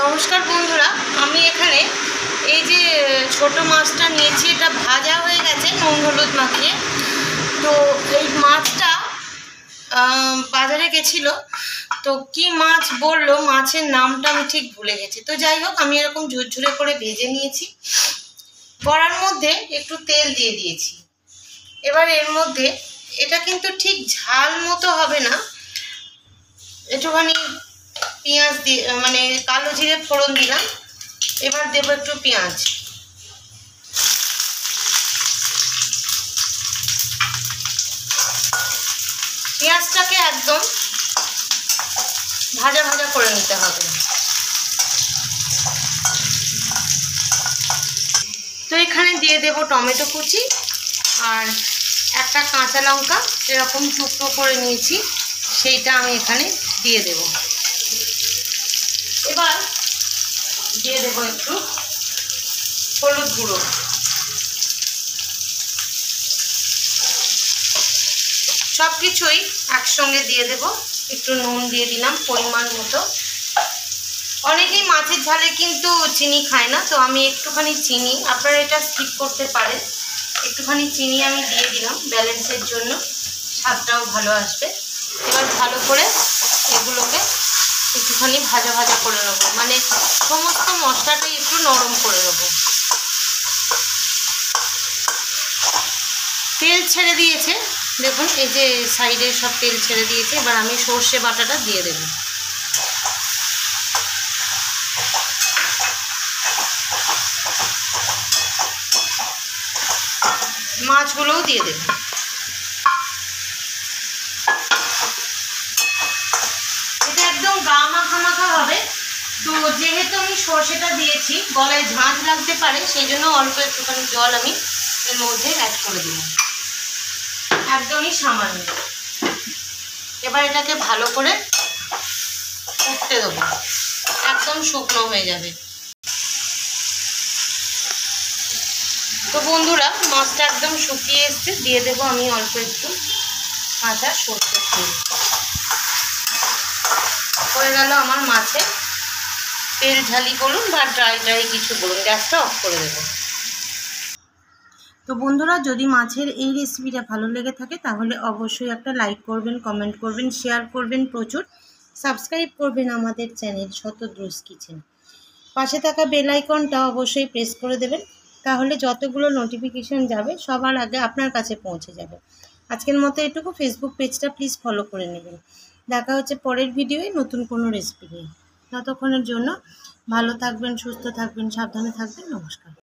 নমস্কার বন্ধুরা, আমি এখানে এই যে ছোট মাছটা নিয়েছি, এটা ভাজা হয়ে গেছে নুন হলুদ মাখিয়ে। তো এই মাছটা বাজারে গেছিলো, তো কি মাছ বললো, মাছের নামটা আমি ঠিক ভুলে গেছি। তো যাই হোক, আমি এরকম ঝুরঝুরে করে ভেজে নিয়েছি। কড়ার মধ্যে একটু তেল দিয়ে দিয়েছি। এবার এর মধ্যে, এটা কিন্তু ঠিক ঝাল মতো হবে না, একটুখানি পেঁয়াজ দিয়ে মানে কালো জিরে ফোড়ন দিলাম। এবার দেবো একটু পেঁয়াজ। পেঁয়াজটাকে একদম ভাজা ভাজা করে নিতে হবে। তো এখানে দিয়ে দেব টমেটো কুচি আর একটা কাঁচা লঙ্কা এরকম টুকরো করে নিয়েছি, সেইটা আমি এখানে দিয়ে দেব। এবার দিয়ে দেবো একটু হলুদ গুঁড়ো, সব কিছুই একসঙ্গে দিয়ে দেব। একটু নুন দিয়ে দিলাম পরিমাণ মতো। অনেকেই মাছের ঝালে কিন্তু চিনি খায় না, তো আমি একটুখানি চিনি, আপনারা এটা স্কিপ করতে পারেন, একটুখানি চিনি আমি দিয়ে দিলাম ব্যালেন্সের জন্য, স্বাদটাও ভালো আসবে। এবার ভালো করে এগুলোকে একটুখানি ভাজা ভাজা করে নেবো, মানে সমস্ত মশলাটাই একটু নরম করে নেবো। তেল ছেড়ে দিয়েছে, দেখুন এই যে সাইডে সব তেল ছেড়ে দিয়েছে। এবার আমি সর্ষে বাটাটা দিয়ে দেব। মাছগুলোও দিয়ে দেব। এটা একদম গা মাখা মাখা হবে। তো যেহেতু আমি সর্ষেটা দিয়েছি, গলায় ঝাঁঝ লাগতে পারে, সেই জন্য অল্প একটুখানি জল আমি এর মধ্যে অ্যাড করে দিলাম, একদমই সামান্য। এবার এটাকে ভালো করে ফুটতে দেবো, একদম শুকনো হয়ে যাবে। তো বন্ধুরা, মাছটা একদম শুকিয়ে এসছে, দিয়ে দেবো আমি অল্প একটু কাঁচা সরষের তেল। হয়ে গেল আমার মাছে তেল ঝালি বলুন বা ড্রাই কিছু বলুন। গ্যাসটা অফ করে দেবো। তো বন্ধুরা, যদি মাছের এই রেসিপিটা ভালো লেগে থাকে তাহলে অবশ্যই একটা লাইক করবেন, কমেন্ট করবেন, শেয়ার করবেন প্রচুর, সাবস্ক্রাইব করবেন আমাদের চ্যানেল শতদ্রুজ কিচেন। পাশে থাকা বেল আইকনটা অবশ্যই প্রেস করে দেবেন, তাহলে যতগুলো নোটিফিকেশান যাবে সবার আগে আপনার কাছে পৌঁছে যাবে। আজকের মতো এটুকু। ফেসবুক পেজটা প্লিজ ফলো করে নেবেন। দেখা হচ্ছে পরের ভিডিওয়ে নতুন কোনো রেসিপি নিয়ে। ততক্ষণের জন্য ভালো থাকবেন, সুস্থ থাকবেন, সাবধানে থাকবেন। নমস্কার।